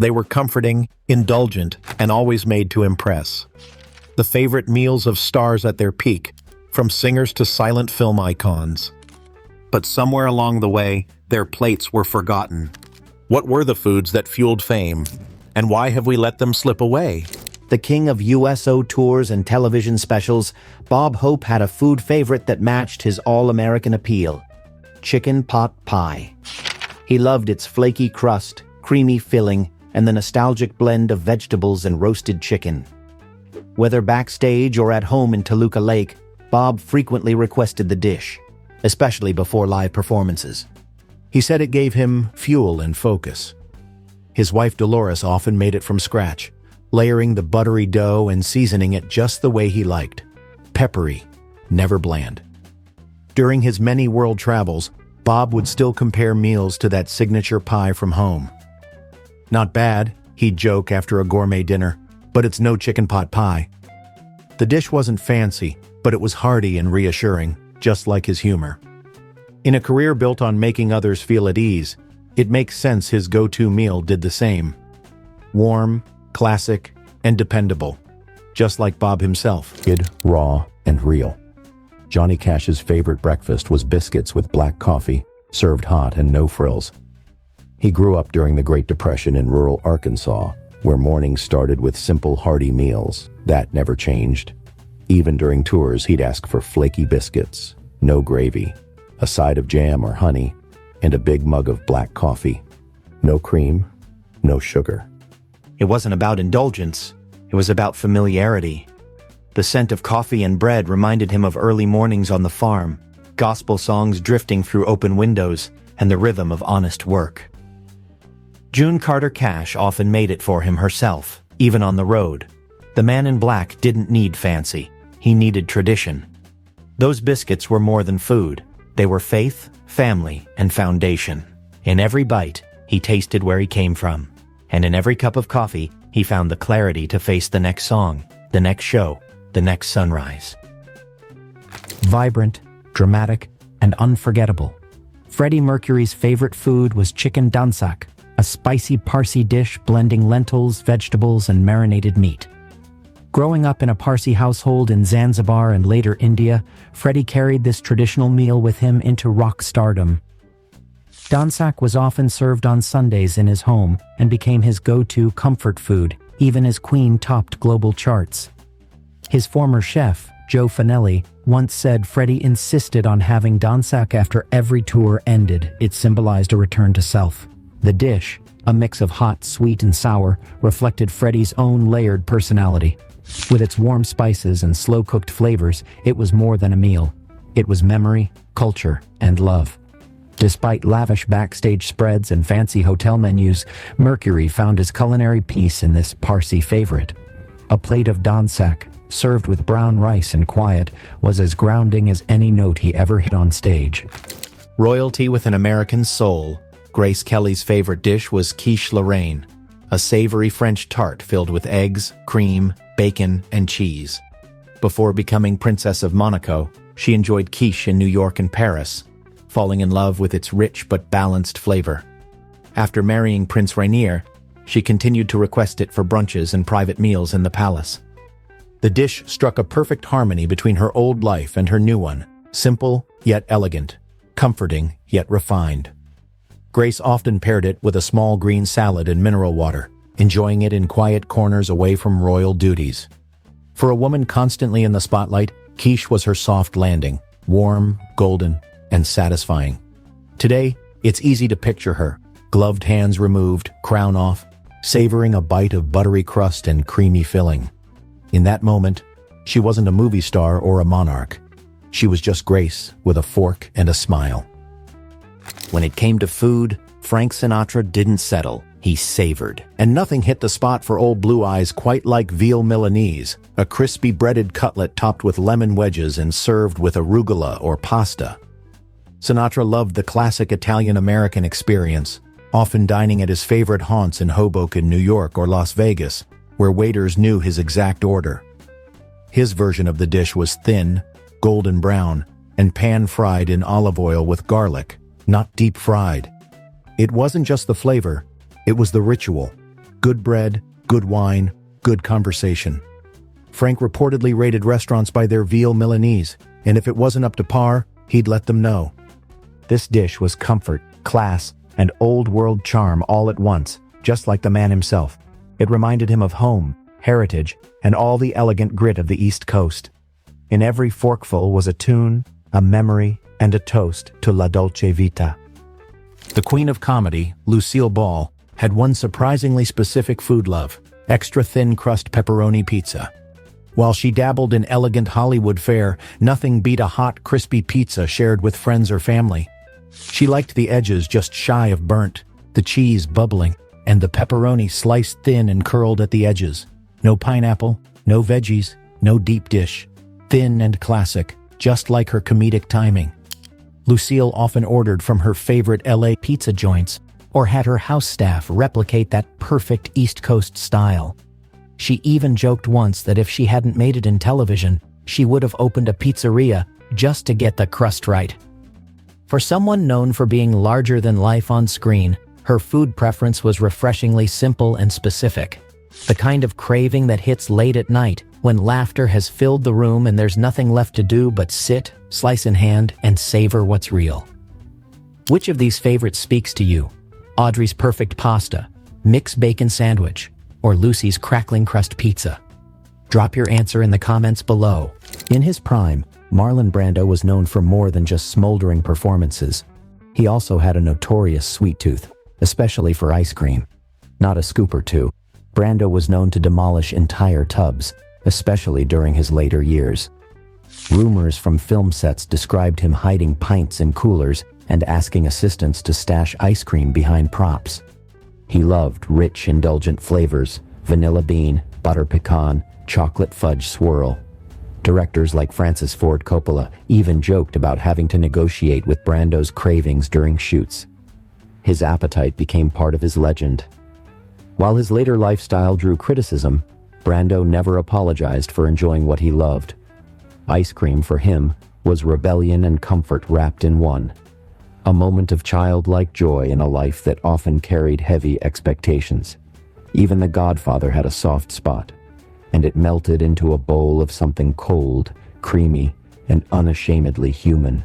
They were comforting, indulgent, and always made to impress. The favorite meals of stars at their peak, from singers to silent film icons. But somewhere along the way, their plates were forgotten. What were the foods that fueled fame? And why have we let them slip away? The king of USO tours and television specials, Bob Hope had a food favorite that matched his all-American appeal: chicken pot pie. He loved its flaky crust, creamy filling, and the nostalgic blend of vegetables and roasted chicken. Whether backstage or at home in Toluca Lake, Bob frequently requested the dish, especially before live performances. He said it gave him fuel and focus. His wife Dolores often made it from scratch, layering the buttery dough and seasoning it just the way he liked: peppery, never bland. During his many world travels, Bob would still compare meals to that signature pie from home. "Not bad," he'd joke after a gourmet dinner, "but it's no chicken pot pie." The dish wasn't fancy, but it was hearty and reassuring, just like his humor. In a career built on making others feel at ease, it makes sense his go-to meal did the same. Warm, classic, and dependable, just like Bob himself. Kid, raw, and real. Johnny Cash's favorite breakfast was biscuits with black coffee, served hot and no frills. He grew up during the Great Depression in rural Arkansas, where mornings started with simple, hearty meals. That never changed. Even during tours, he'd ask for flaky biscuits, no gravy, a side of jam or honey, and a big mug of black coffee. No cream, no sugar. It wasn't about indulgence, it was about familiarity. The scent of coffee and bread reminded him of early mornings on the farm, gospel songs drifting through open windows, and the rhythm of honest work. June Carter Cash often made it for him herself, even on the road. The man in black didn't need fancy, he needed tradition. Those biscuits were more than food. They were faith, family, and foundation. In every bite, he tasted where he came from. And in every cup of coffee, he found the clarity to face the next song, the next show, the next sunrise. Vibrant, dramatic, and unforgettable. Freddie Mercury's favorite food was chicken dansac, a spicy Parsi dish blending lentils, vegetables, and marinated meat. Growing up in a Parsi household in Zanzibar and later India, Freddie carried this traditional meal with him into rock stardom. Dansac was often served on Sundays in his home and became his go-to comfort food, even as Queen topped global charts. His former chef, Joe Fanelli, once said Freddie insisted on having dansac after every tour ended. It symbolized a return to self. The dish, a mix of hot, sweet, and sour, reflected Freddie's own layered personality. With its warm spices and slow-cooked flavors, it was more than a meal. It was memory, culture, and love. Despite lavish backstage spreads and fancy hotel menus, Mercury found his culinary peace in this Parsi favorite. A plate of dansac, served with brown rice and quiet, was as grounding as any note he ever hit on stage. Royalty with an American soul, Grace Kelly's favorite dish was quiche Lorraine, a savory French tart filled with eggs, cream, bacon, and cheese. Before becoming Princess of Monaco, she enjoyed quiche in New York and Paris, falling in love with its rich but balanced flavor. After marrying Prince Rainier, she continued to request it for brunches and private meals in the palace. The dish struck a perfect harmony between her old life and her new one, simple yet elegant, comforting yet refined. Grace often paired it with a small green salad and mineral water, enjoying it in quiet corners away from royal duties. For a woman constantly in the spotlight, quiche was her soft landing, warm, golden, and satisfying. Today, it's easy to picture her, gloved hands removed, crown off, savoring a bite of buttery crust and creamy filling. In that moment, she wasn't a movie star or a monarch. She was just Grace with a fork and a smile. When it came to food, Frank Sinatra didn't settle. He savored. And nothing hit the spot for old Blue Eyes quite like veal milanese, a crispy breaded cutlet topped with lemon wedges and served with arugula or pasta. Sinatra loved the classic Italian-American experience, often dining at his favorite haunts in Hoboken, New York, or Las Vegas, where waiters knew his exact order. His version of the dish was thin, golden brown, and pan-fried in olive oil with garlic, not deep-fried. It wasn't just the flavor, it was the ritual. good bread, good wine, good conversation. Frank reportedly rated restaurants by their veal milanese, and if it wasn't up to par, he'd let them know. This dish was comfort, class, and old-world charm all at once, just like the man himself. It reminded him of home, heritage, and all the elegant grit of the East Coast. In every forkful was a tune, a memory, and a toast to La Dolce Vita. The queen of comedy, Lucille Ball, had one surprisingly specific food love: extra thin crust pepperoni pizza. While she dabbled in elegant Hollywood fare, nothing beat a hot, crispy pizza shared with friends or family. She liked the edges just shy of burnt, the cheese bubbling, and the pepperoni sliced thin and curled at the edges. No pineapple, no veggies, no deep dish. Thin and classic, just like her comedic timing. Lucille often ordered from her favorite LA pizza joints, or had her house staff replicate that perfect East Coast style. She even joked once that if she hadn't made it in television, she would have opened a pizzeria just to get the crust right. For someone known for being larger than life on screen, her food preference was refreshingly simple and specific. The kind of craving that hits late at night, when laughter has filled the room and there's nothing left to do but sit, slice in hand, and savor what's real. Which of these favorites speaks to you? Audrey's perfect pasta, Mick's bacon sandwich, or Lucy's crackling crust pizza? Drop your answer in the comments below. In his prime, Marlon Brando was known for more than just smoldering performances. He also had a notorious sweet tooth, especially for ice cream. Not a scoop or two, Brando was known to demolish entire tubs, especially during his later years. Rumors from film sets described him hiding pints in coolers and asking assistants to stash ice cream behind props. He loved rich, indulgent flavors: vanilla bean, butter pecan, chocolate fudge swirl. Directors like Francis Ford Coppola even joked about having to negotiate with Brando's cravings during shoots. His appetite became part of his legend. While his later lifestyle drew criticism, Brando never apologized for enjoying what he loved. Ice cream for him was rebellion and comfort wrapped in one. A moment of childlike joy in a life that often carried heavy expectations. Even The Godfather had a soft spot, and it melted into a bowl of something cold, creamy, and unashamedly human.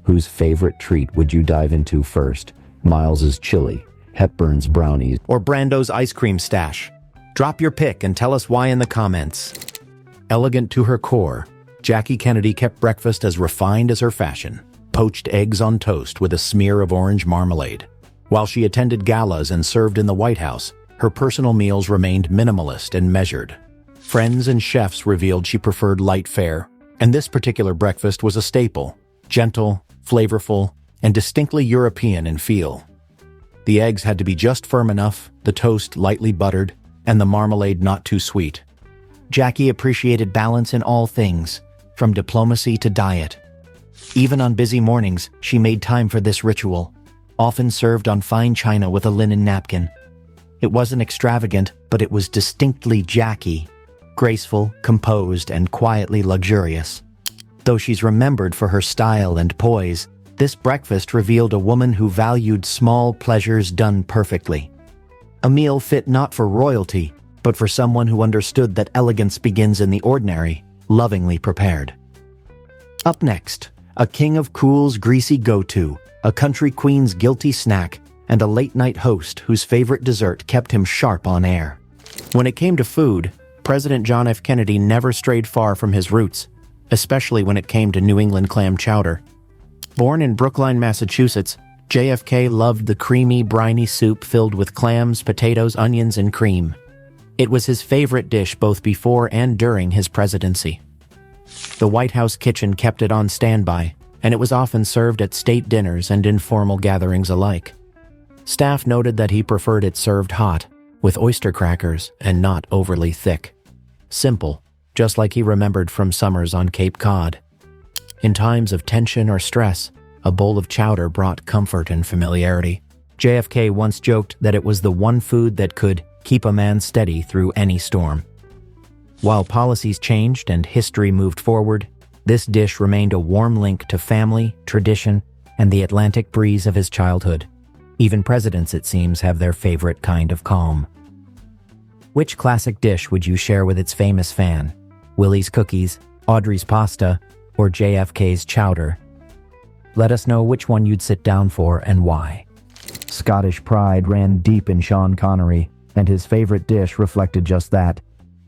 Whose favorite treat would you dive into first? Miles's chili, Hepburn's brownies, or Brando's ice cream stash? Drop your pick and tell us why in the comments. Elegant to her core, Jackie Kennedy kept breakfast as refined as her fashion: poached eggs on toast with a smear of orange marmalade. While she attended galas and served in the White House, her personal meals remained minimalist and measured. Friends and chefs revealed she preferred light fare, and this particular breakfast was a staple: gentle, flavorful, and distinctly European in feel. The eggs had to be just firm enough, the toast lightly buttered, and the marmalade not too sweet. Jackie appreciated balance in all things, from diplomacy to diet. Even on busy mornings, she made time for this ritual, often served on fine china with a linen napkin. It wasn't extravagant, but it was distinctly Jackie, graceful, composed, and quietly luxurious. Though she's remembered for her style and poise, this breakfast revealed a woman who valued small pleasures done perfectly. A meal fit not for royalty, but for someone who understood that elegance begins in the ordinary, lovingly prepared. Up next, a king of cool's greasy go-to, a country queen's guilty snack, and a late-night host whose favorite dessert kept him sharp on air. When it came to food, President John F. Kennedy never strayed far from his roots, especially when it came to New England clam chowder. Born in Brookline, Massachusetts, JFK loved the creamy, briny soup filled with clams, potatoes, onions, and cream. It was his favorite dish both before and during his presidency. The White House kitchen kept it on standby, and it was often served at state dinners and informal gatherings alike. Staff noted that he preferred it served hot, with oyster crackers and not overly thick. Simple, just like he remembered from summers on Cape Cod. In times of tension or stress, a bowl of chowder brought comfort and familiarity. JFK once joked that it was the one food that could keep a man steady through any storm. While policies changed and history moved forward, this dish remained a warm link to family, tradition, and the Atlantic breeze of his childhood. Even presidents, it seems, have their favorite kind of calm. Which classic dish would you share with its famous fan? Willie's cookies, Audrey's pasta, or JFK's chowder? Let us know which one you'd sit down for and why. Scottish pride ran deep in Sean Connery, and his favorite dish reflected just that.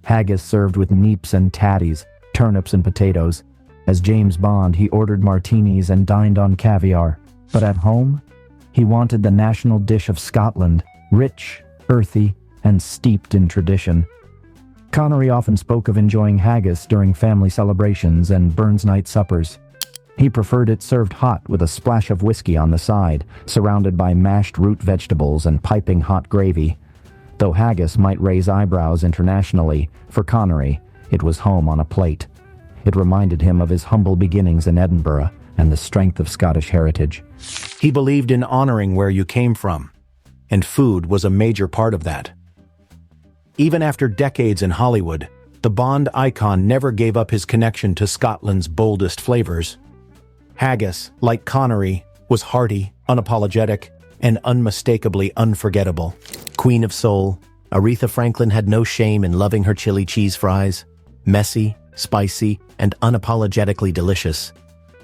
Haggis served with neeps and tatties, turnips and potatoes. As James Bond, he ordered martinis and dined on caviar. But at home, he wanted the national dish of Scotland, rich, earthy, and steeped in tradition. Connery often spoke of enjoying haggis during family celebrations and Burns night suppers. He preferred it served hot with a splash of whiskey on the side, surrounded by mashed root vegetables and piping hot gravy. Though haggis might raise eyebrows internationally, for Connery, it was home on a plate. It reminded him of his humble beginnings in Edinburgh and the strength of Scottish heritage. He believed in honoring where you came from, and food was a major part of that. Even after decades in Hollywood, the Bond icon never gave up his connection to Scotland's boldest flavors. Haggis, like Connery, was hearty, unapologetic, and unmistakably unforgettable. Queen of Soul, Aretha Franklin had no shame in loving her chili cheese fries, messy, spicy, and unapologetically delicious.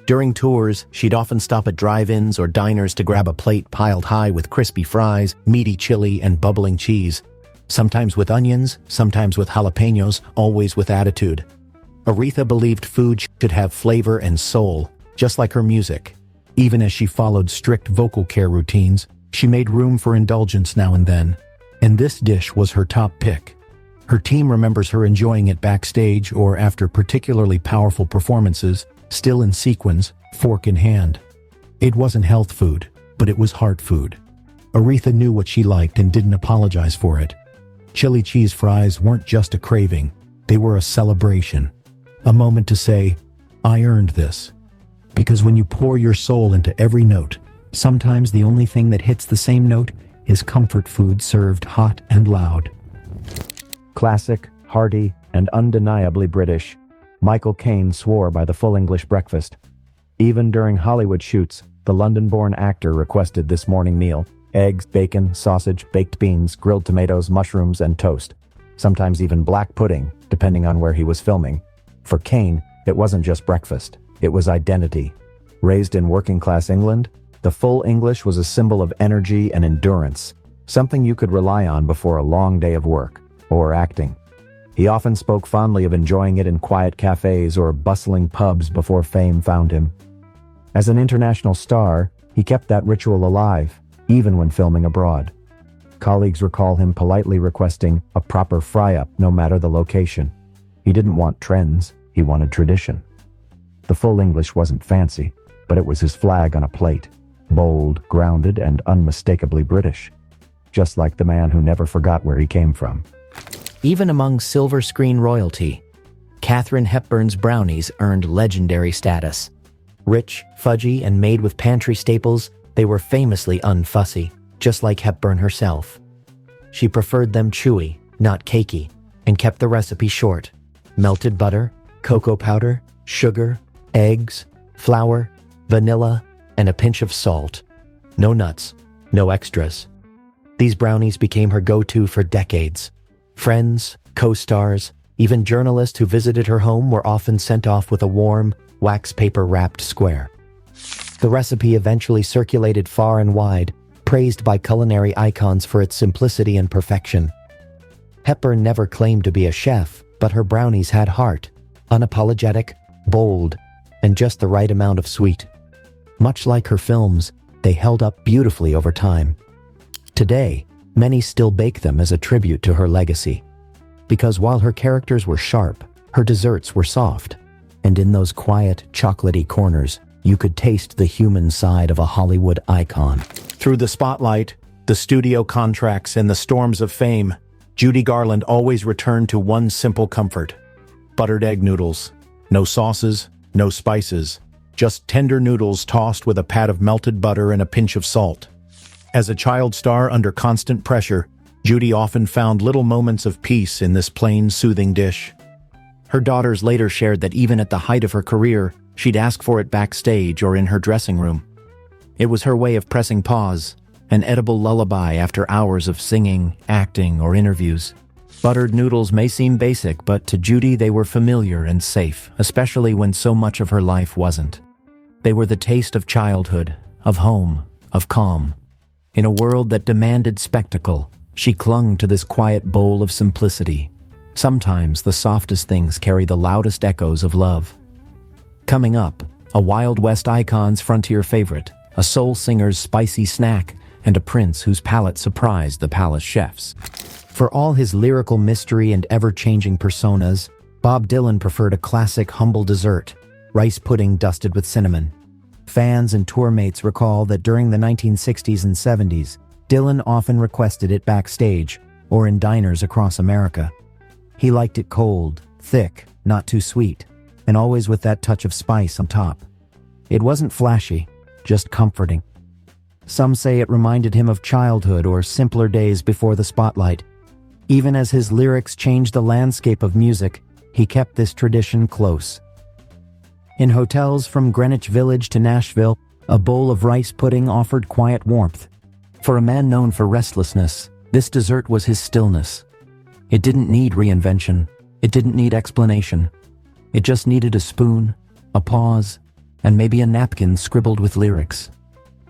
During tours, she'd often stop at drive-ins or diners to grab a plate piled high with crispy fries, meaty chili, and bubbling cheese. Sometimes with onions, sometimes with jalapenos, always with attitude. Aretha believed food should have flavor and soul, just like her music. Even as she followed strict vocal care routines, she made room for indulgence now and then. And this dish was her top pick. Her team remembers her enjoying it backstage or after particularly powerful performances, still in sequins, fork in hand. It wasn't health food, but it was heart food. Aretha knew what she liked and didn't apologize for it. Chili cheese fries weren't just a craving, they were a celebration. A moment to say, I earned this. Because when you pour your soul into every note, sometimes the only thing that hits the same note is comfort food served hot and loud. Classic, hearty, and undeniably British, Michael Caine swore by the full English breakfast. Even during Hollywood shoots, the London-born actor requested this morning meal: eggs, bacon, sausage, baked beans, grilled tomatoes, mushrooms, and toast. Sometimes even black pudding, depending on where he was filming. For Caine, it wasn't just breakfast, it was identity. Raised in working-class England, the full English was a symbol of energy and endurance, something you could rely on before a long day of work, or acting. He often spoke fondly of enjoying it in quiet cafes or bustling pubs before fame found him. As an international star, he kept that ritual alive, even when filming abroad. Colleagues recall him politely requesting a proper fry-up no matter the location. He didn't want trends, he wanted tradition. The full English wasn't fancy, but it was his flag on a plate, bold, grounded, and unmistakably British. Just like the man who never forgot where he came from. Even among silver screen royalty, Katharine Hepburn's brownies earned legendary status. Rich, fudgy, and made with pantry staples, they were famously unfussy, just like Hepburn herself. She preferred them chewy, not cakey, and kept the recipe short. Melted butter, cocoa powder, sugar, eggs, flour, vanilla, and a pinch of salt. No nuts, no extras. These brownies became her go-to for decades. Friends, co-stars, even journalists who visited her home were often sent off with a warm, wax paper-wrapped square. The recipe eventually circulated far and wide, praised by culinary icons for its simplicity and perfection. Hepburn never claimed to be a chef, but her brownies had heart, unapologetic, bold, and just the right amount of sweet. Much like her films, they held up beautifully over time. Today, many still bake them as a tribute to her legacy. Because while her characters were sharp, her desserts were soft. And in those quiet, chocolatey corners, you could taste the human side of a Hollywood icon. Through the spotlight, the studio contracts, and the storms of fame, Judy Garland always returned to one simple comfort: buttered egg noodles. No sauces, no spices, just tender noodles tossed with a pat of melted butter and a pinch of salt. As a child star under constant pressure, Judy often found little moments of peace in this plain, soothing dish. Her daughters later shared that even at the height of her career, she'd ask for it backstage or in her dressing room. It was her way of pressing pause, an edible lullaby after hours of singing, acting, or interviews. Buttered noodles may seem basic, but to Judy they were familiar and safe, especially when so much of her life wasn't. They were the taste of childhood, of home, of calm. In a world that demanded spectacle, she clung to this quiet bowl of simplicity. Sometimes the softest things carry the loudest echoes of love. Coming up, a Wild West icon's frontier favorite, a soul singer's spicy snack, and a prince whose palate surprised the palace chefs. For all his lyrical mystery and ever-changing personas, Bob Dylan preferred a classic humble dessert, rice pudding dusted with cinnamon. Fans and tour mates recall that during the 1960s and 70s, Dylan often requested it backstage or in diners across America. He liked it cold, thick, not too sweet, and always with that touch of spice on top. It wasn't flashy, just comforting. Some say it reminded him of childhood or simpler days before the spotlight. Even as his lyrics changed the landscape of music, he kept this tradition close. In hotels from Greenwich Village to Nashville, a bowl of rice pudding offered quiet warmth. For a man known for restlessness, this dessert was his stillness. It didn't need reinvention. It didn't need explanation. It just needed a spoon, a pause, and maybe a napkin scribbled with lyrics.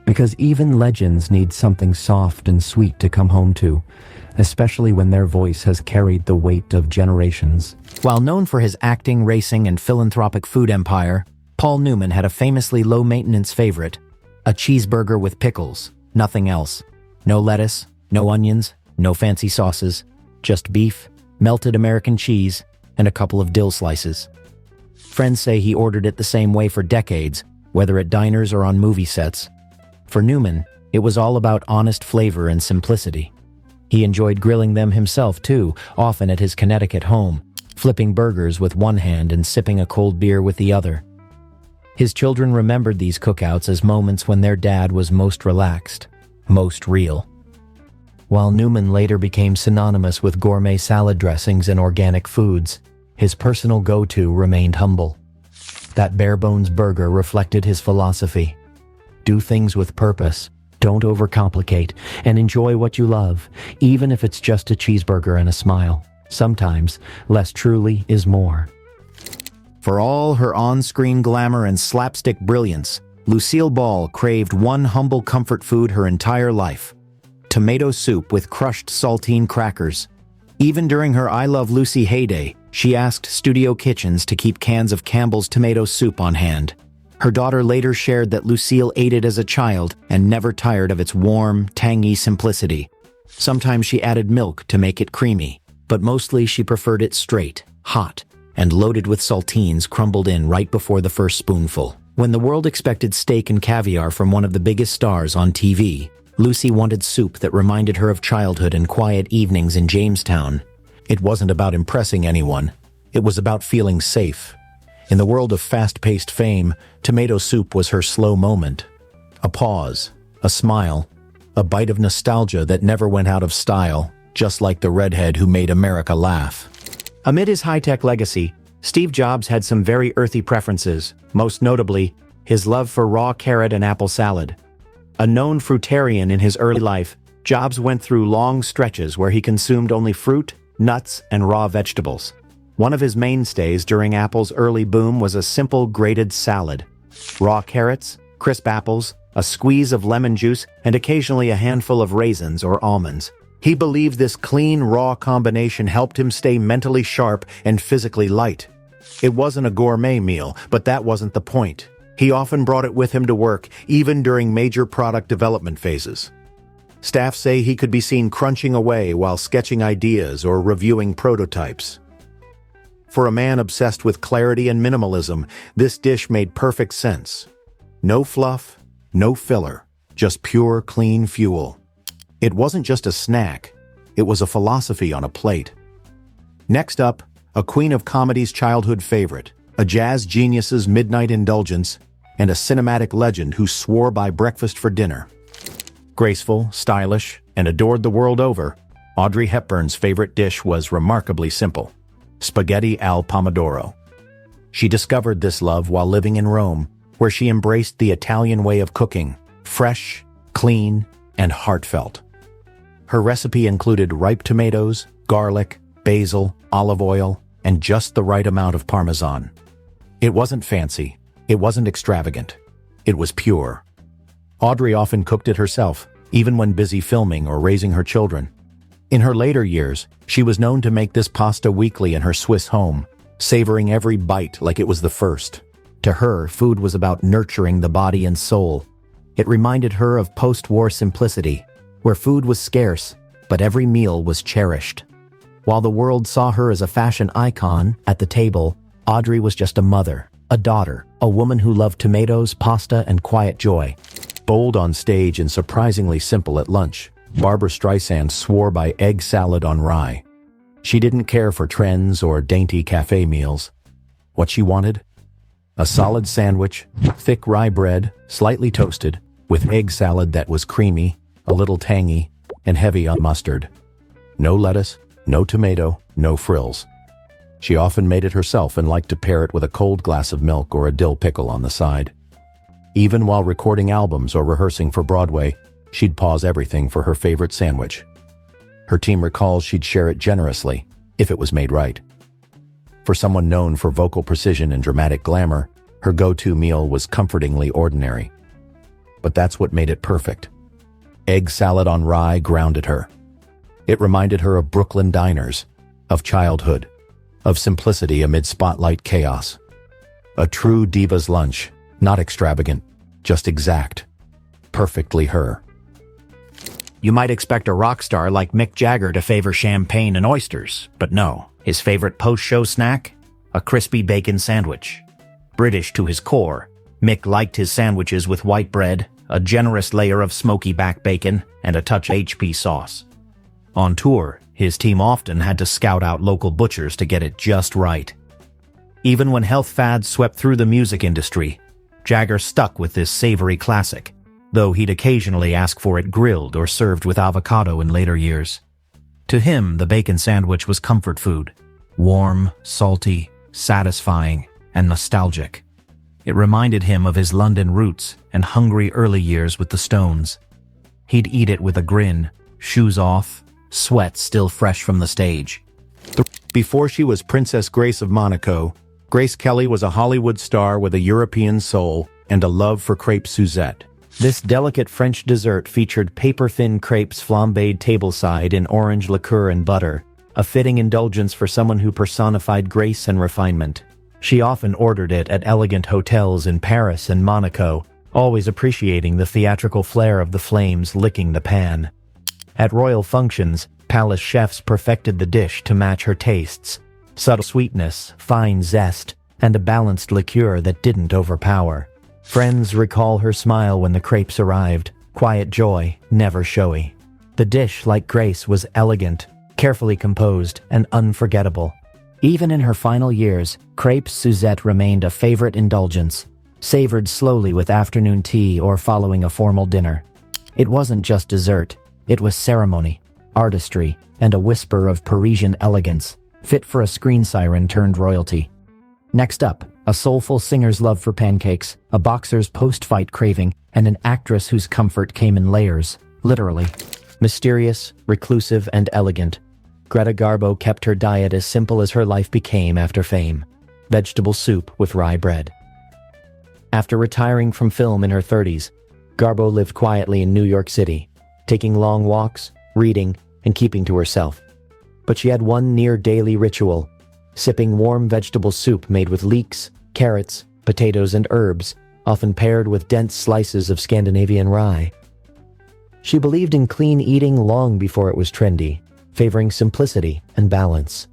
Because even legends need something soft and sweet to come home to, especially when their voice has carried the weight of generations. While known for his acting, racing, and philanthropic food empire, Paul Newman had a famously low-maintenance favorite, a cheeseburger with pickles, nothing else. No lettuce, no onions, no fancy sauces, just beef, melted American cheese, and a couple of dill slices. Friends say he ordered it the same way for decades, whether at diners or on movie sets. For Newman, it was all about honest flavor and simplicity. He enjoyed grilling them himself too, often at his Connecticut home, flipping burgers with one hand and sipping a cold beer with the other. His children remembered these cookouts as moments when their dad was most relaxed, most real. While Newman later became synonymous with gourmet salad dressings and organic foods, his personal go-to remained humble. That bare-bones burger reflected his philosophy. Do things with purpose, don't overcomplicate, and enjoy what you love, even if it's just a cheeseburger and a smile. Sometimes, less truly is more. For all her on-screen glamour and slapstick brilliance, Lucille Ball craved one humble comfort food her entire life: tomato soup with crushed saltine crackers. Even during her I Love Lucy heyday, she asked studio kitchens to keep cans of Campbell's tomato soup on hand. Her daughter later shared that Lucille ate it as a child and never tired of its warm, tangy simplicity. Sometimes she added milk to make it creamy, but mostly she preferred it straight, hot, and loaded with saltines crumbled in right before the first spoonful. When the world expected steak and caviar from one of the biggest stars on TV, Lucy wanted soup that reminded her of childhood and quiet evenings in Jamestown. It wasn't about impressing anyone. It was about feeling safe. In the world of fast-paced fame, tomato soup was her slow moment. A pause, a smile, a bite of nostalgia that never went out of style, just like the redhead who made America laugh. Amid his high-tech legacy, Steve Jobs had some very earthy preferences, most notably, his love for raw carrot and apple salad. A known fruitarian in his early life, Jobs went through long stretches where he consumed only fruit, nuts, and raw vegetables. One of his mainstays during Apple's early boom was a simple grated salad. Raw carrots, crisp apples, a squeeze of lemon juice, and occasionally a handful of raisins or almonds. He believed this clean, raw combination helped him stay mentally sharp and physically light. It wasn't a gourmet meal, but that wasn't the point. He often brought it with him to work, even during major product development phases. Staff say he could be seen crunching away while sketching ideas or reviewing prototypes. For a man obsessed with clarity and minimalism, this dish made perfect sense. No fluff, no filler, just pure, clean fuel. It wasn't just a snack, it was a philosophy on a plate. Next up, a queen of comedy's childhood favorite, a jazz genius's midnight indulgence, and a cinematic legend who swore by breakfast for dinner. Graceful, stylish, and adored the world over, Audrey Hepburn's favorite dish was remarkably simple: spaghetti al pomodoro. She discovered this love while living in Rome, where she embraced the Italian way of cooking, fresh, clean, and heartfelt. Her recipe included ripe tomatoes, garlic, basil, olive oil, and just the right amount of Parmesan. It wasn't fancy. It wasn't extravagant. It was pure. Audrey often cooked it herself, even when busy filming or raising her children. In her later years, she was known to make this pasta weekly in her Swiss home, savoring every bite like it was the first. To her, food was about nurturing the body and soul. It reminded her of post-war simplicity, where food was scarce, but every meal was cherished. While the world saw her as a fashion icon, at the table, Audrey was just a mother, a daughter, a woman who loved tomatoes, pasta, and quiet joy. Bold on stage and surprisingly simple at lunch, Barbra Streisand swore by egg salad on rye. She didn't care for trends or dainty cafe meals. What she wanted? A solid sandwich, thick rye bread, slightly toasted, with egg salad that was creamy, a little tangy, and heavy on mustard. No lettuce, no tomato, no frills. She often made it herself and liked to pair it with a cold glass of milk or a dill pickle on the side. Even while recording albums or rehearsing for Broadway, she'd pause everything for her favorite sandwich. Her team recalls she'd share it generously, if it was made right. For someone known for vocal precision and dramatic glamour, her go-to meal was comfortingly ordinary. But that's what made it perfect. Egg salad on rye grounded her. It reminded her of Brooklyn diners, of childhood, of simplicity amid spotlight chaos. A true diva's lunch, not extravagant, just exact. Perfectly her. You might expect a rock star like Mick Jagger to favor champagne and oysters, but no. His favorite post-show snack? A crispy bacon sandwich. British to his core, Mick liked his sandwiches with white bread, a generous layer of smoky back bacon, and a touch of HP sauce. On tour, his team often had to scout out local butchers to get it just right. Even when health fads swept through the music industry, Jagger stuck with this savory classic, though he'd occasionally ask for it grilled or served with avocado in later years. To him, the bacon sandwich was comfort food, warm, salty, satisfying, and nostalgic. It reminded him of his London roots and hungry early years with the Stones. He'd eat it with a grin, shoes off, sweat still fresh from the stage. Before she was Princess Grace of Monaco, Grace Kelly was a Hollywood star with a European soul and a love for crepe Suzette. This delicate French dessert featured paper-thin crepes flambéed tableside in orange liqueur and butter, a fitting indulgence for someone who personified grace and refinement. She often ordered it at elegant hotels in Paris and Monaco, always appreciating the theatrical flair of the flames licking the pan. At royal functions, palace chefs perfected the dish to match her tastes: subtle sweetness, fine zest, and a balanced liqueur that didn't overpower. Friends recall her smile when the crepes arrived, quiet joy, never showy. The dish, like Grace, was elegant, carefully composed, and unforgettable. Even in her final years, crepes Suzette remained a favorite indulgence, savored slowly with afternoon tea or following a formal dinner. It wasn't just dessert, it was ceremony, artistry, and a whisper of Parisian elegance, fit for a screen siren turned royalty. Next up, a soulful singer's love for pancakes, a boxer's post-fight craving, and an actress whose comfort came in layers, literally. Mysterious, reclusive, and elegant, Greta Garbo kept her diet as simple as her life became after fame: vegetable soup with rye bread. After retiring from film in her 30s, Garbo lived quietly in New York City, taking long walks, reading, and keeping to herself. But she had one near-daily ritual: sipping warm vegetable soup made with leeks, carrots, potatoes, and herbs, often paired with dense slices of Scandinavian rye. She believed in clean eating long before it was trendy, favoring simplicity and balance.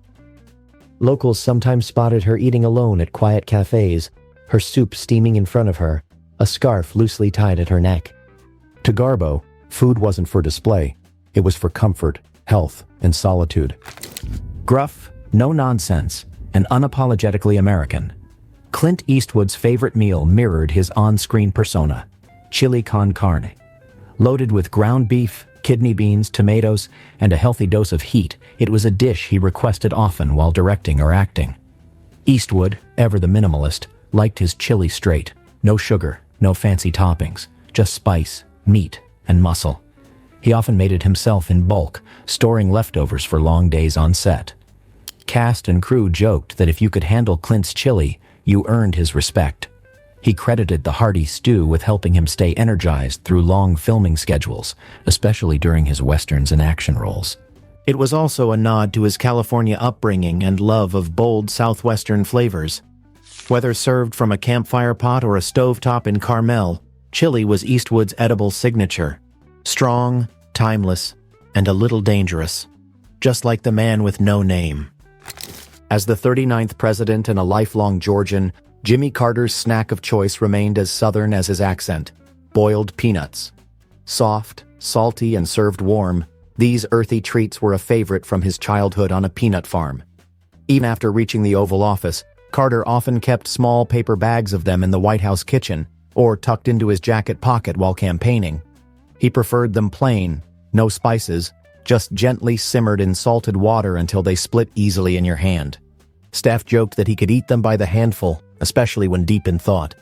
Locals sometimes spotted her eating alone at quiet cafes, her soup steaming in front of her, a scarf loosely tied at her neck. To Garbo, food wasn't for display. It was for comfort, health, and solitude. Gruff, no nonsense, and unapologetically American. Clint Eastwood's favorite meal mirrored his on-screen persona: chili con carne. Loaded with ground beef, kidney beans, tomatoes, and a healthy dose of heat, it was a dish he requested often while directing or acting. Eastwood, ever the minimalist, liked his chili straight: no sugar, no fancy toppings, just spice, meat, and muscle. He often made it himself in bulk, storing leftovers for long days on set. Cast and crew joked that if you could handle Clint's chili, you earned his respect. He credited the hearty stew with helping him stay energized through long filming schedules, especially during his westerns and action roles. It was also a nod to his California upbringing and love of bold southwestern flavors. Whether served from a campfire pot or a stovetop in Carmel, chili was Eastwood's edible signature. Strong, timeless, and a little dangerous. Just like the man with no name. As the 39th president and a lifelong Georgian, Jimmy Carter's snack of choice remained as Southern as his accent: boiled peanuts. Soft, salty, and served warm, these earthy treats were a favorite from his childhood on a peanut farm. Even after reaching the Oval Office, Carter often kept small paper bags of them in the White House kitchen or tucked into his jacket pocket while campaigning. He preferred them plain, no spices, just gently simmered in salted water until they split easily in your hand. Staff joked that he could eat them by the handful, especially when deep in thought.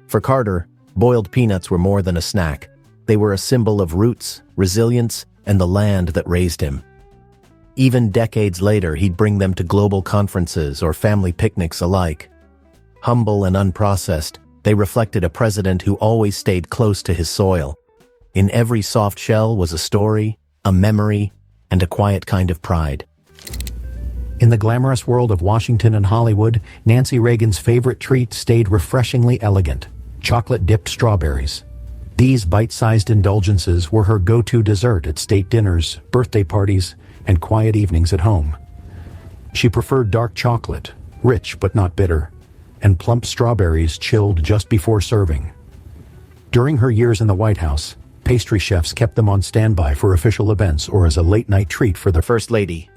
For Carter, boiled peanuts were more than a snack. They were a symbol of roots, resilience, and the land that raised him. Even decades later, he'd bring them to global conferences or family picnics alike. Humble and unprocessed, they reflected a president who always stayed close to his soil. In every soft shell was a story, a memory, and a quiet kind of pride. In the glamorous world of Washington and Hollywood, Nancy Reagan's favorite treat stayed refreshingly elegant: chocolate-dipped strawberries. These bite-sized indulgences were her go-to dessert at state dinners, birthday parties, and quiet evenings at home. She preferred dark chocolate, rich but not bitter, and plump strawberries chilled just before serving. During her years in the White House, pastry chefs kept them on standby for official events or as a late-night treat for the First Lady.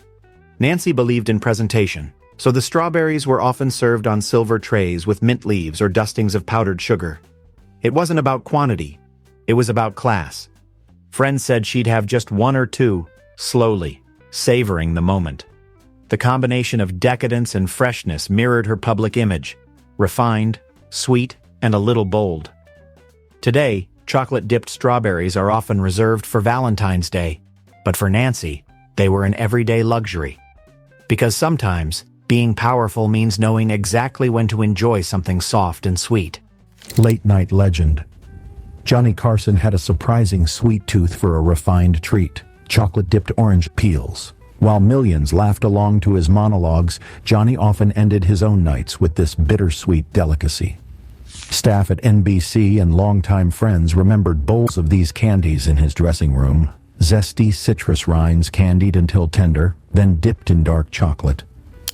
Nancy believed in presentation, so the strawberries were often served on silver trays with mint leaves or dustings of powdered sugar. It wasn't about quantity, it was about class. Friends said she'd have just one or two, slowly, savoring the moment. The combination of decadence and freshness mirrored her public image: refined, sweet, and a little bold. Today, chocolate-dipped strawberries are often reserved for Valentine's Day, but for Nancy, they were an everyday luxury. Because sometimes, being powerful means knowing exactly when to enjoy something soft and sweet. late-night legend. Johnny Carson had a surprising sweet tooth for a refined treat: chocolate-dipped orange peels. While millions laughed along to his monologues, Johnny often ended his own nights with this bittersweet delicacy. Staff at NBC and longtime friends remembered bowls of these candies in his dressing room: zesty citrus rinds candied until tender, then dipped in dark chocolate.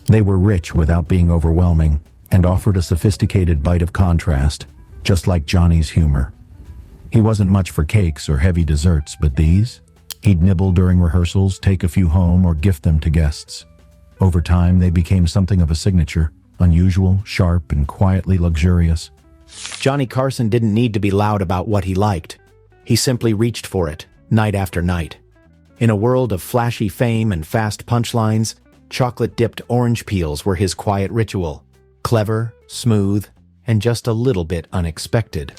They were rich without being overwhelming, and offered a sophisticated bite of contrast, just like Johnny's humor. He wasn't much for cakes or heavy desserts, but these? He'd nibble during rehearsals, take a few home, or gift them to guests. Over time, they became something of a signature: unusual, sharp, and quietly luxurious. Johnny Carson didn't need to be loud about what he liked. He simply reached for it, night after night. In a world of flashy fame and fast punchlines, chocolate-dipped orange peels were his quiet ritual. Clever, smooth, and just a little bit unexpected.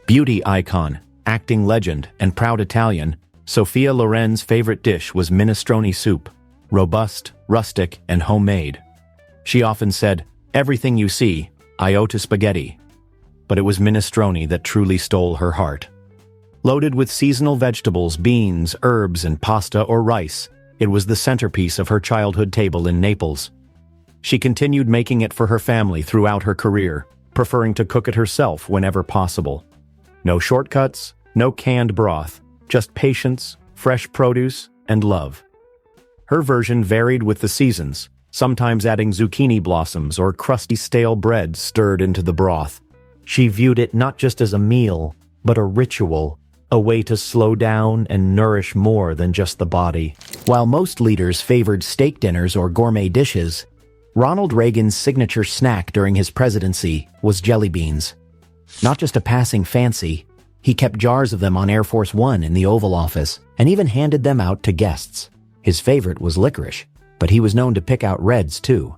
Beauty icon, acting legend, and proud Italian, Sophia Loren's favorite dish was minestrone soup: robust, rustic, and homemade. She often said, "Everything you see, I owe to spaghetti." But it was minestrone that truly stole her heart. Loaded with seasonal vegetables, beans, herbs, and pasta or rice, it was the centerpiece of her childhood table in Naples. She continued making it for her family throughout her career, preferring to cook it herself whenever possible. No shortcuts, no canned broth, just patience, fresh produce, and love. Her version varied with the seasons, sometimes adding zucchini blossoms or crusty stale bread stirred into the broth. She viewed it not just as a meal, but a ritual, a way to slow down and nourish more than just the body. While most leaders favored steak dinners or gourmet dishes, Ronald Reagan's signature snack during his presidency was jelly beans. Not just a passing fancy, he kept jars of them on Air Force One in the Oval Office and even handed them out to guests. His favorite was licorice, but he was known to pick out reds too.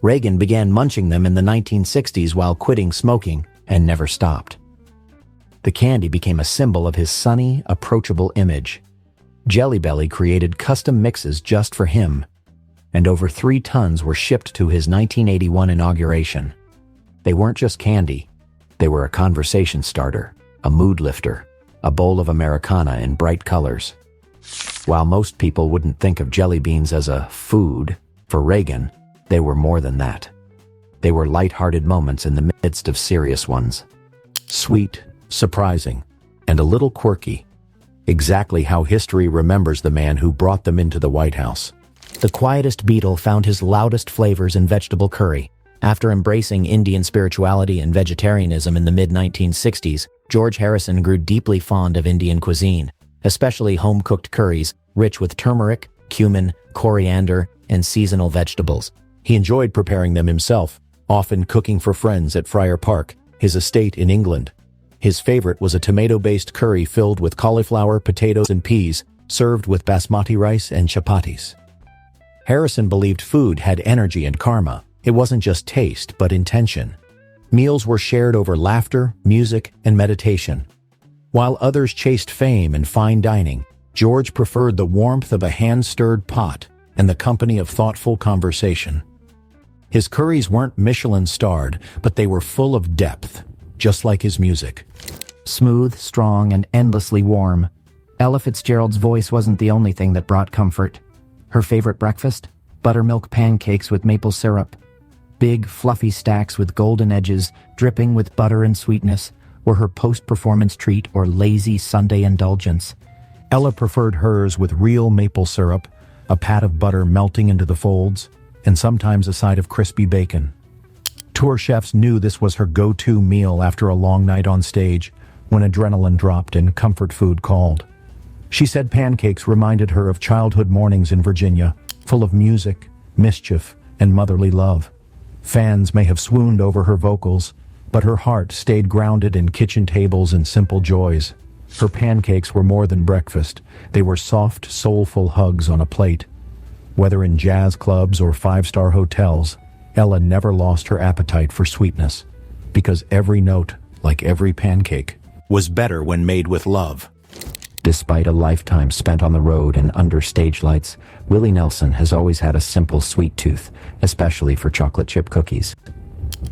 Reagan began munching them in the 1960s while quitting smoking and never stopped. The candy became a symbol of his sunny, approachable image. Jelly Belly created custom mixes just for him. and over 3 tons were shipped to his 1981 inauguration. They weren't just candy. They were a conversation starter, a mood lifter, a bowl of Americana in bright colors. While most people wouldn't think of jelly beans as a food, for Reagan, they were more than that. They were light-hearted moments in the midst of serious ones. Sweet, surprising, and a little quirky. Exactly how history remembers the man who brought them into the White House. The quietest Beatle found his loudest flavors in vegetable curry. After embracing Indian spirituality and vegetarianism in the mid-1960s, George Harrison grew deeply fond of Indian cuisine, especially home-cooked curries, rich with turmeric, cumin, coriander, and seasonal vegetables. He enjoyed preparing them himself, often cooking for friends at Friar Park, his estate in England. His favorite was a tomato-based curry filled with cauliflower, potatoes, and peas, served with basmati rice and chapatis. Harrison believed food had energy and karma. It wasn't just taste, but intention. Meals were shared over laughter, music, and meditation. While others chased fame and fine dining, George preferred the warmth of a hand-stirred pot and the company of thoughtful conversation. His curries weren't Michelin-starred, but they were full of depth, just like his music. Smooth, strong, and endlessly warm. Ella Fitzgerald's voice wasn't the only thing that brought comfort. Her favorite breakfast? Buttermilk pancakes with maple syrup. Big, fluffy stacks with golden edges, dripping with butter and sweetness, were her post-performance treat or lazy Sunday indulgence. Ella preferred hers with real maple syrup, a pat of butter melting into the folds, and sometimes a side of crispy bacon. Tour chefs knew this was her go-to meal after a long night on stage, when adrenaline dropped and comfort food called. She said pancakes reminded her of childhood mornings in Virginia, full of music, mischief, and motherly love. Fans may have swooned over her vocals, but her heart stayed grounded in kitchen tables and simple joys. Her pancakes were more than breakfast. They were soft, soulful hugs on a plate. Whether in jazz clubs or five-star hotels, Ella never lost her appetite for sweetness, because every note, like every pancake, was better when made with love. Despite a lifetime spent on the road and under stage lights, Willie Nelson has always had a simple sweet tooth, especially for chocolate chip cookies.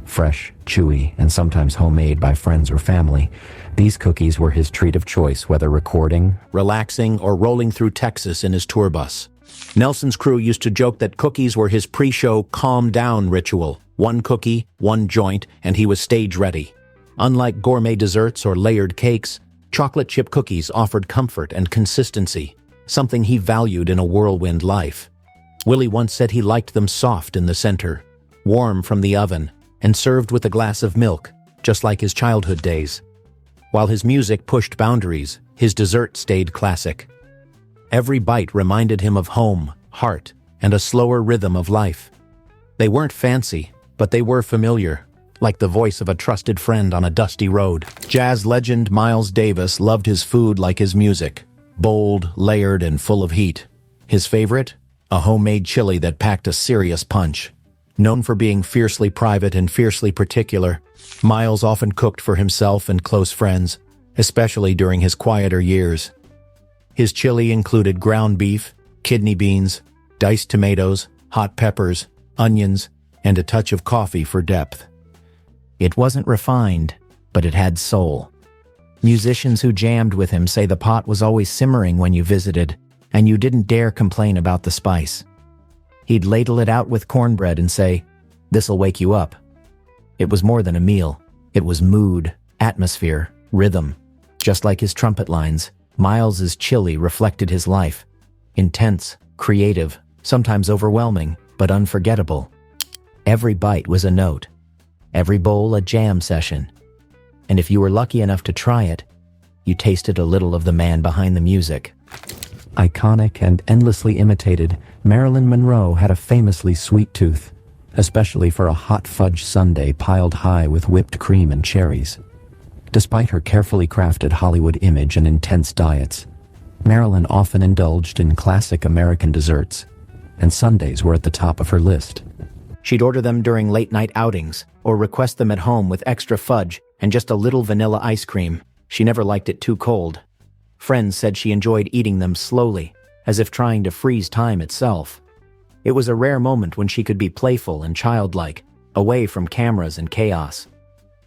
Fresh, chewy, and sometimes homemade by friends or family, these cookies were his treat of choice, whether recording, Relaxing, or rolling through Texas in his tour bus. Nelson's crew used to joke that cookies were his pre-show calm-down ritual. One cookie, one joint, and he was stage-ready. Unlike gourmet desserts or layered cakes, chocolate chip cookies offered comfort and consistency, something he valued in a whirlwind life. Willie once said he liked them soft in the center, warm from the oven, and served with a glass of milk, just like his childhood days. While his music pushed boundaries, his dessert stayed classic. Every bite reminded him of home, heart, and a slower rhythm of life. They weren't fancy, but they were familiar, like the voice of a trusted friend on a dusty road. Jazz legend Miles Davis loved his food like his music, bold, layered, and full of heat. His favorite? A homemade chili that packed a serious punch. Known for being fiercely private and fiercely particular, Miles often cooked for himself and close friends, especially during his quieter years. His chili included ground beef, kidney beans, diced tomatoes, hot peppers, onions, and a touch of coffee for depth. It wasn't refined, but it had soul. Musicians who jammed with him say the pot was always simmering when you visited, and you didn't dare complain about the spice. He'd ladle it out with cornbread and say, "This'll wake you up." It was more than a meal. It was mood, atmosphere, rhythm. Just like his trumpet lines, Miles's chili reflected his life. Intense, creative, sometimes overwhelming, but unforgettable. Every bite was a note. Every bowl a jam session. And if you were lucky enough to try it, you tasted a little of the man behind the music. Iconic and endlessly imitated, Marilyn Monroe had a famously sweet tooth, especially for a hot fudge sundae piled high with whipped cream and cherries. Despite her carefully crafted Hollywood image and intense diets, Marilyn often indulged in classic American desserts, and sundaes were at the top of her list. She'd order them during late-night outings, or request them at home with extra fudge and just a little vanilla ice cream. She never liked it too cold. Friends said she enjoyed eating them slowly, as if trying to freeze time itself. It was a rare moment when she could be playful and childlike, away from cameras and chaos.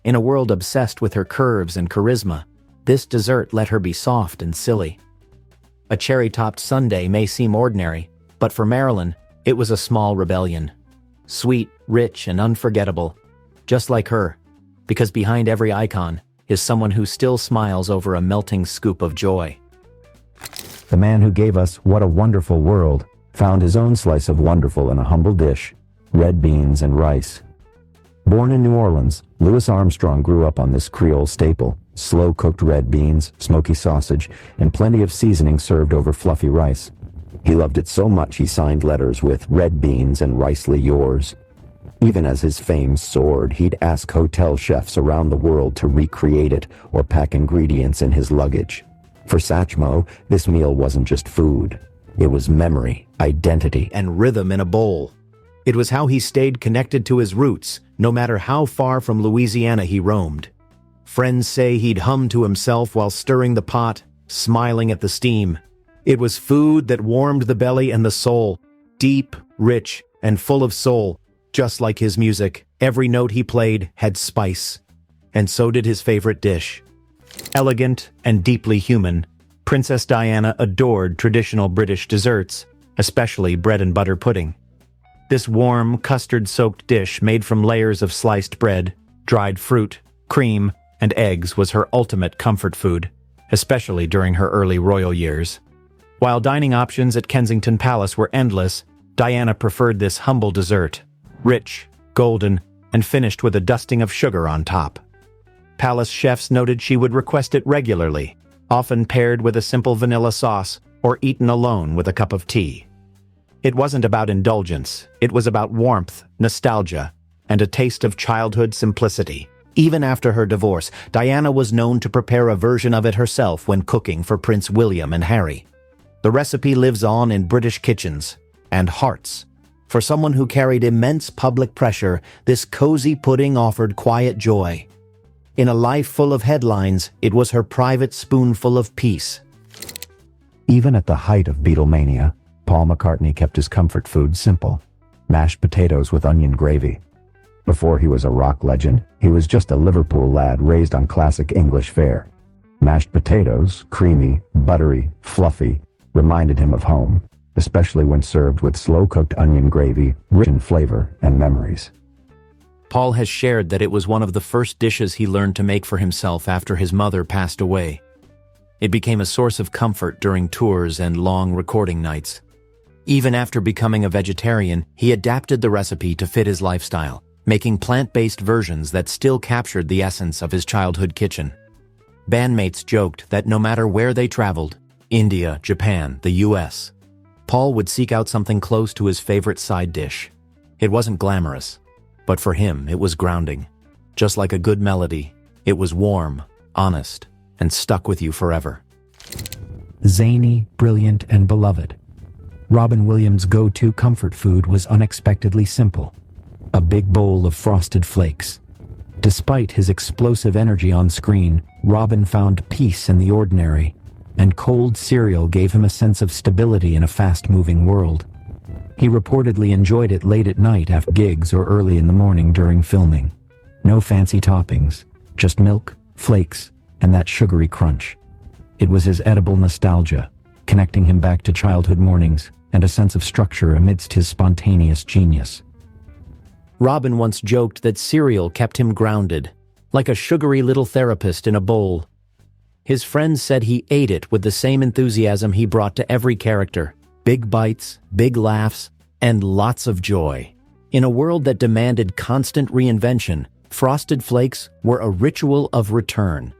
In a world obsessed with her curves and charisma, this dessert let her be soft and silly. A cherry-topped sundae may seem ordinary, but for Marilyn, it was a small rebellion. Sweet, rich, and unforgettable. Just like her, because behind every icon is someone who still smiles over a melting scoop of joy. The man who gave us What a Wonderful World found his own slice of wonderful in a humble dish, red beans and rice. Born in New Orleans, Louis Armstrong grew up on this Creole staple, slow-cooked red beans, smoky sausage, and plenty of seasoning served over fluffy rice. He loved it so much he signed letters with "Red beans and ricely yours." Even as his fame soared, he'd ask hotel chefs around the world to recreate it or pack ingredients in his luggage. For Satchmo, this meal wasn't just food. It was memory, identity, And rhythm in a bowl. It was how he stayed connected to his roots, no matter how far from Louisiana he roamed. Friends say he'd hum to himself while stirring the pot, smiling at the steam. It was food that warmed the belly and the soul, deep, rich, and full of soul. Just like his music, every note he played had spice. And so did his favorite dish. Elegant and deeply human, Princess Diana adored traditional British desserts, especially bread and butter pudding. This warm, custard-soaked dish made from layers of sliced bread, dried fruit, cream, and eggs was her ultimate comfort food, especially during her early royal years. While dining options at Kensington Palace were endless, Diana preferred this humble dessert, rich, golden, and finished with a dusting of sugar on top. Palace chefs noted she would request it regularly, often paired with a simple vanilla sauce or eaten alone with a cup of tea. It wasn't about indulgence, it was about warmth, nostalgia, and a taste of childhood simplicity. Even after her divorce, Diana was known to prepare a version of it herself when cooking for Prince William and Harry. The recipe lives on in British kitchens and hearts. For someone who carried immense public pressure, this cozy pudding offered quiet joy. In a life full of headlines, it was her private spoonful of peace. Even at the height of Beatlemania, Paul McCartney kept his comfort food simple: mashed potatoes with onion gravy. Before he was a rock legend, he was just a Liverpool lad raised on classic English fare. Mashed potatoes, creamy, buttery, fluffy, reminded him of home, especially when served with slow-cooked onion gravy, rich in flavor and memories. Paul has shared that it was one of the first dishes he learned to make for himself after his mother passed away. It became a source of comfort during tours and long recording nights. Even after becoming a vegetarian, he adapted the recipe to fit his lifestyle, making plant-based versions that still captured the essence of his childhood kitchen. Bandmates joked that no matter where they traveled, India, Japan, the US, Paul would seek out something close to his favorite side dish. It wasn't glamorous, but for him it was grounding. Just like a good melody, it was warm, honest, and stuck with you forever. Zany, brilliant, and beloved, Robin Williams' go-to comfort food was unexpectedly simple: a big bowl of frosted flakes. Despite his explosive energy on screen, Robin found peace in the ordinary, and cold cereal gave him a sense of stability in a fast-moving world. He reportedly enjoyed it late at night after gigs or early in the morning during filming. No fancy toppings, just milk, flakes, and that sugary crunch. It was his edible nostalgia, connecting him back to childhood mornings and a sense of structure amidst his spontaneous genius. Robin once joked that cereal kept him grounded, like a sugary little therapist in a bowl. His friends said he ate it with the same enthusiasm he brought to every character: big bites, big laughs, and lots of joy. In a world that demanded constant reinvention, Frosted Flakes were a ritual of return.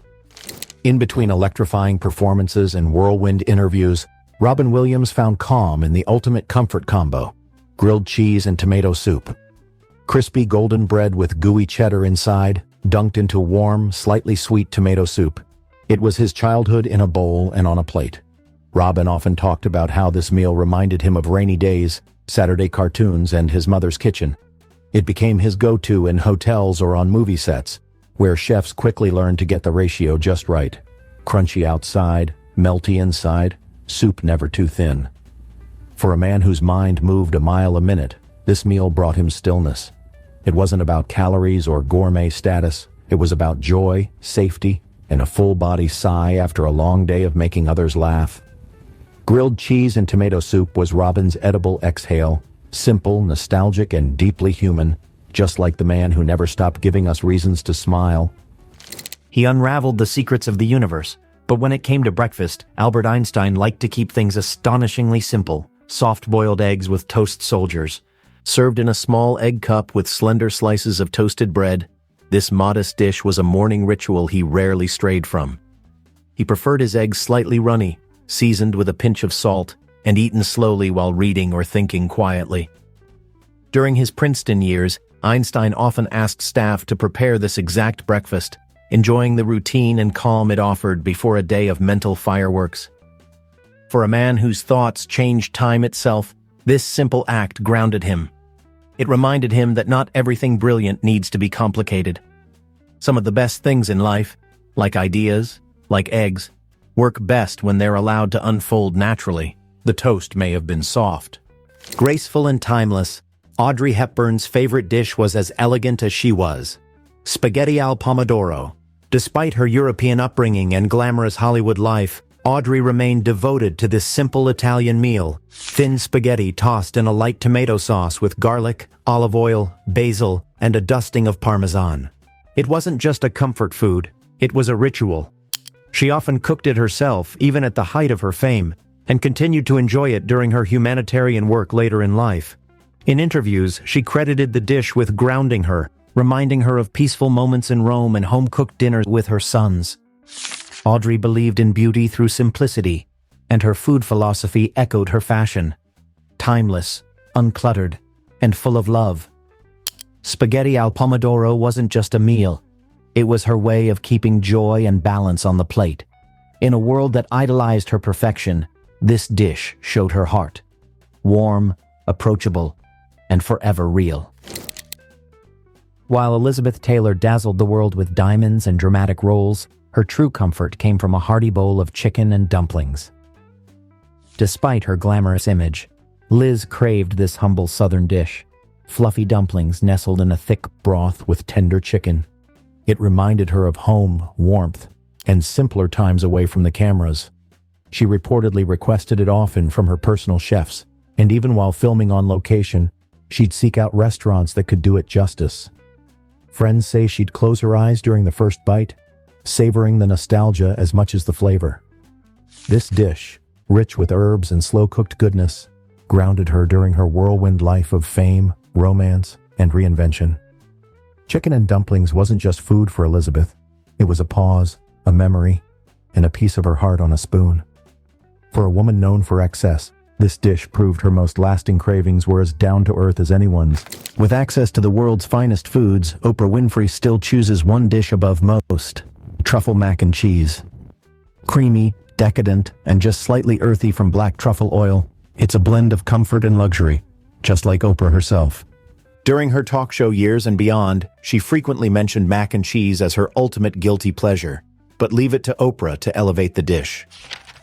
In between electrifying performances and whirlwind interviews, Robin Williams found calm in the ultimate comfort combo: grilled cheese and tomato soup. Crispy golden bread with gooey cheddar inside, dunked into warm, slightly sweet tomato soup. It was his childhood in a bowl and on a plate. Robin often talked about how this meal reminded him of rainy days, Saturday cartoons, and his mother's kitchen. It became his go-to in hotels or on movie sets, where chefs quickly learned to get the ratio just right. Crunchy outside, melty inside, soup never too thin. For a man whose mind moved a mile a minute, this meal brought him stillness. It wasn't about calories or gourmet status. It was about joy, safety, and a full-body sigh after a long day of making others laugh. Grilled cheese and tomato soup was Robin's edible exhale, simple, nostalgic, and deeply human, just like the man who never stopped giving us reasons to smile. He unraveled the secrets of the universe, but when it came to breakfast, Albert Einstein liked to keep things astonishingly simple. Soft-boiled eggs with toast soldiers, Served in a small egg cup with slender slices of toasted bread, this modest dish was a morning ritual he rarely strayed from. He preferred his eggs slightly runny, seasoned with a pinch of salt, and eaten slowly while reading or thinking quietly. During his Princeton years, Einstein often asked staff to prepare this exact breakfast, enjoying the routine and calm it offered before a day of mental fireworks. For a man whose thoughts changed time itself, this simple act grounded him. It reminded him that not everything brilliant needs to be complicated. Some of the best things in life, like ideas, like eggs, work best when they're allowed to unfold naturally. The toast may have been soft. graceful and timeless, Audrey Hepburn's favorite dish was as elegant as she was: spaghetti al pomodoro. Despite her European upbringing and glamorous Hollywood life, Audrey remained devoted to this simple Italian meal: thin spaghetti tossed in a light tomato sauce with garlic, olive oil, basil, and a dusting of Parmesan. It wasn't just a comfort food, it was a ritual. She often cooked it herself, even at the height of her fame, and continued to enjoy it during her humanitarian work later in life. In interviews, she credited the dish with grounding her, reminding her of peaceful moments in Rome and home-cooked dinners with her sons. Audrey believed in beauty through simplicity, and her food philosophy echoed her fashion: timeless, uncluttered, and full of love. Spaghetti al pomodoro wasn't just a meal. It was her way of keeping joy and balance on the plate. In a world that idolized her perfection, this dish showed her heart: warm, approachable, and forever real. While Elizabeth Taylor dazzled the world with diamonds and dramatic roles, her true comfort came from a hearty bowl of chicken and dumplings. Despite her glamorous image, Liz craved this humble southern dish: fluffy dumplings nestled in a thick broth with tender chicken. It reminded her of home, warmth, and simpler times away from the cameras. She reportedly requested it often from her personal chefs, and even while filming on location, she'd seek out restaurants that could do it justice. Friends say she'd close her eyes during the first bite, savoring the nostalgia as much as the flavor. This dish, rich with herbs and slow-cooked goodness, grounded her during her whirlwind life of fame, romance, and reinvention. Chicken and dumplings wasn't just food for Elizabeth. It was a pause, a memory, and a piece of her heart on a spoon. For a woman known for excess, this dish proved her most lasting cravings were as down-to-earth as anyone's. With access to the world's finest foods, Oprah Winfrey still chooses one dish above most: truffle mac and cheese. Creamy, decadent, and just slightly earthy from black truffle oil, it's a blend of comfort and luxury, just like Oprah herself. During her talk show years and beyond, she frequently mentioned mac and cheese as her ultimate guilty pleasure, but leave it to Oprah to elevate the dish.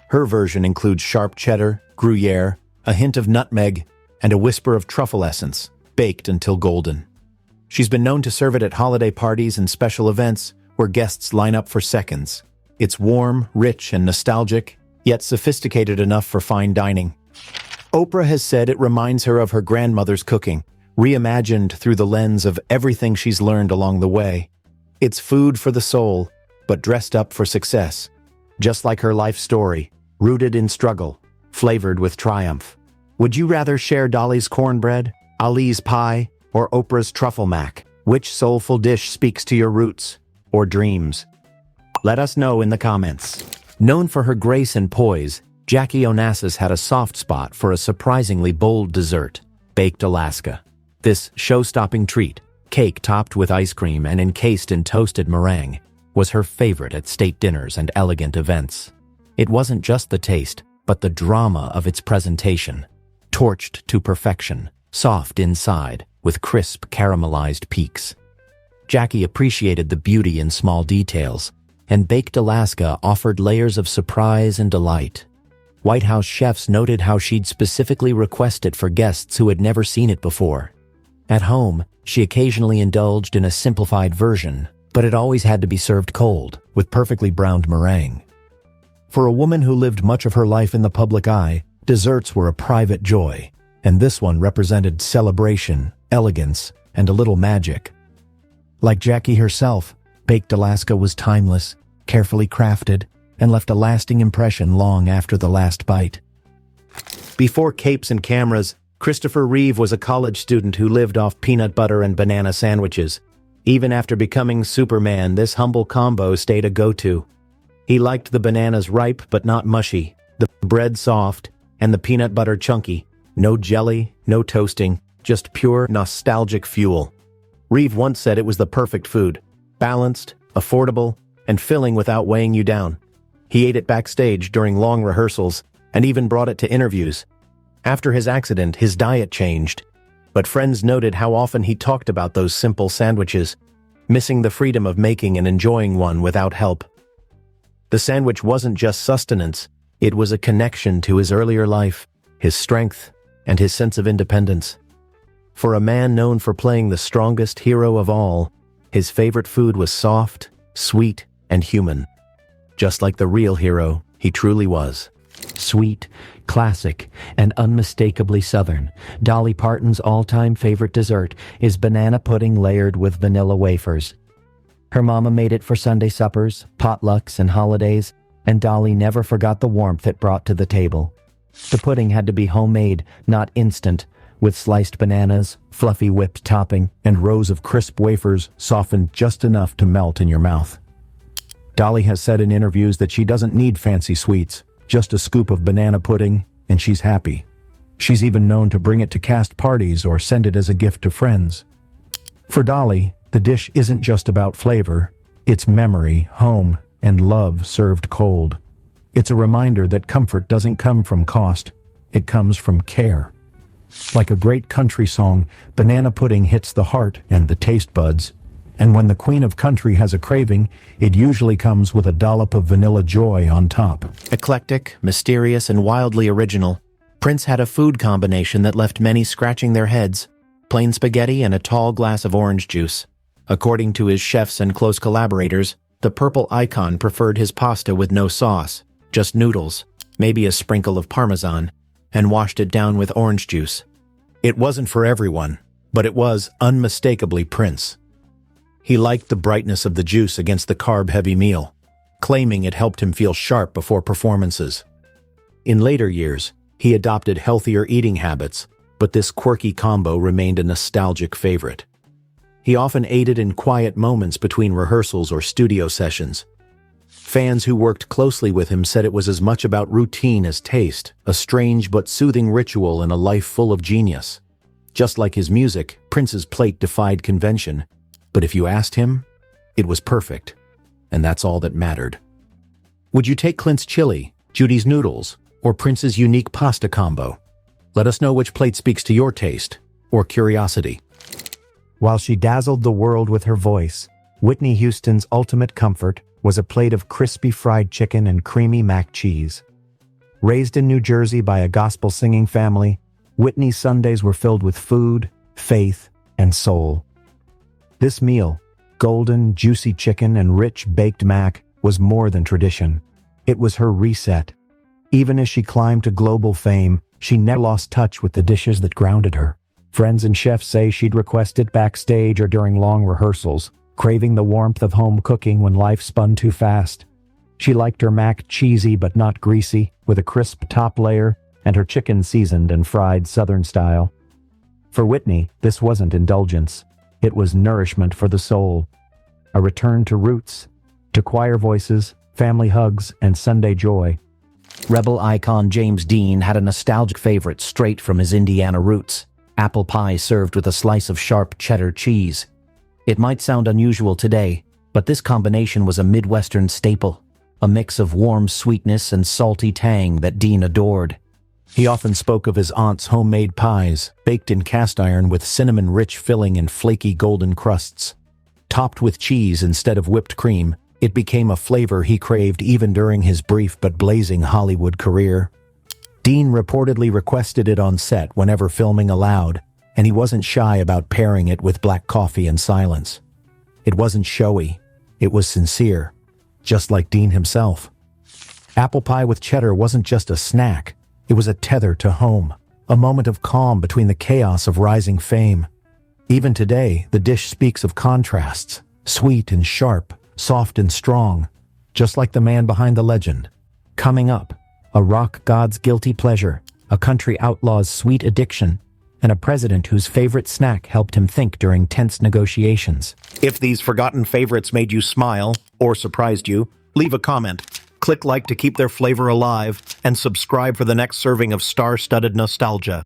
Her version includes sharp cheddar, Gruyere, a hint of nutmeg, and a whisper of truffle essence, baked until golden. She's been known to serve it at holiday parties and special events where guests line up for seconds. It's warm, rich, and nostalgic, yet sophisticated enough for fine dining. Oprah has said it reminds her of her grandmother's cooking, reimagined through the lens of everything she's learned along the way. It's food for the soul, but dressed up for success, just like her life story, rooted in struggle, flavored with triumph. Would you rather share Dolly's cornbread, Ali's pie, or Oprah's truffle mac? Which soulful dish speaks to your roots or dreams? Let us know in the comments. Known for her grace and poise, Jackie Onassis had a soft spot for a surprisingly bold dessert: baked Alaska. This show-stopping treat, cake topped with ice cream and encased in toasted meringue, was her favorite at state dinners and elegant events. It wasn't just the taste, but the drama of its presentation. Torched to perfection, soft inside, with crisp caramelized peaks. Jackie appreciated the beauty in small details, and baked Alaska offered layers of surprise and delight. White House chefs noted how she'd specifically request it for guests who had never seen it before. At home, she occasionally indulged in a simplified version, but it always had to be served cold, with perfectly browned meringue. For a woman who lived much of her life in the public eye, desserts were a private joy, and this one represented celebration, elegance, and a little magic. Like Jackie herself, baked Alaska was timeless, carefully crafted, and left a lasting impression long after the last bite. Before capes and cameras, Christopher Reeve was a college student who lived off peanut butter and banana sandwiches. Even after becoming Superman, this humble combo stayed a go-to. He liked the bananas ripe but not mushy, the bread soft, and the peanut butter chunky. No jelly, no toasting, just pure nostalgic fuel. Reeve once said it was the perfect food, balanced, affordable, and filling without weighing you down. He ate it backstage during long rehearsals and even brought it to interviews. After his accident, his diet changed, but friends noted how often he talked about those simple sandwiches, missing the freedom of making and enjoying one without help. The sandwich wasn't just sustenance, it was a connection to his earlier life, his strength, and his sense of independence. For a man known for playing the strongest hero of all, his favorite food was soft, sweet, and human. Just like the real hero he truly was. Sweet, classic, and unmistakably Southern, Dolly Parton's all-time favorite dessert is banana pudding layered with vanilla wafers. Her mama made it for Sunday suppers, potlucks, and holidays, and Dolly never forgot the warmth it brought to the table. The pudding had to be homemade, not instant, with sliced bananas, fluffy whipped topping, and rows of crisp wafers softened just enough to melt in your mouth. Dolly has said in interviews that she doesn't need fancy sweets, just a scoop of banana pudding, and she's happy. She's even known to bring it to cast parties or send it as a gift to friends. For Dolly, the dish isn't just about flavor, it's memory, home, and love served cold. It's a reminder that comfort doesn't come from cost, it comes from care. Like a great country song, banana pudding hits the heart and the taste buds. And when the queen of country has a craving, it usually comes with a dollop of vanilla joy on top. Eclectic, mysterious, and wildly original, Prince had a food combination that left many scratching their heads: plain spaghetti and a tall glass of orange juice. According to his chefs and close collaborators, the purple icon preferred his pasta with no sauce, just noodles, maybe a sprinkle of Parmesan, and washed it down with orange juice. It wasn't for everyone, but it was unmistakably Prince. He liked the brightness of the juice against the carb-heavy meal, claiming it helped him feel sharp before performances. In later years, he adopted healthier eating habits, but this quirky combo remained a nostalgic favorite. He often ate it in quiet moments between rehearsals or studio sessions. Fans who worked closely with him said it was as much about routine as taste, a strange but soothing ritual in a life full of genius. Just like his music, Prince's plate defied convention, but if you asked him, it was perfect, and that's all that mattered. Would you take Clint's chili, Judy's noodles, or Prince's unique pasta combo? Let us know which plate speaks to your taste or curiosity. While she dazzled the world with her voice, Whitney Houston's ultimate comfort was a plate of crispy fried chicken and creamy mac cheese. Raised in New Jersey by a gospel-singing family, Whitney's Sundays were filled with food, faith, and soul. This meal, golden, juicy chicken and rich baked mac, was more than tradition. It was her reset. Even as she climbed to global fame, she never lost touch with the dishes that grounded her. Friends and chefs say she'd request it backstage or during long rehearsals, craving the warmth of home cooking when life spun too fast. She liked her mac cheesy but not greasy, with a crisp top layer, and her chicken seasoned and fried Southern style. For Whitney, this wasn't indulgence. It was nourishment for the soul. A return to roots, to choir voices, family hugs, and Sunday joy. Rebel icon James Dean had a nostalgic favorite straight from his Indiana roots: apple pie served with a slice of sharp cheddar cheese. It might sound unusual today, but this combination was a Midwestern staple, a mix of warm sweetness and salty tang that Dean adored. He often spoke of his aunt's homemade pies, baked in cast iron with cinnamon-rich filling and flaky golden crusts. Topped with cheese instead of whipped cream, it became a flavor he craved even during his brief but blazing Hollywood career. Dean reportedly requested it on set whenever filming allowed, and he wasn't shy about pairing it with black coffee and silence. It wasn't showy, it was sincere, just like Dean himself. Apple pie with cheddar wasn't just a snack, it was a tether to home, a moment of calm between the chaos of rising fame. Even today, the dish speaks of contrasts, sweet and sharp, soft and strong, just like the man behind the legend. Coming up, a rock god's guilty pleasure, a country outlaw's sweet addiction, and a president whose favorite snack helped him think during tense negotiations. If these forgotten favorites made you smile or surprised you, leave a comment. Click like to keep their flavor alive, and subscribe for the next serving of star-studded nostalgia.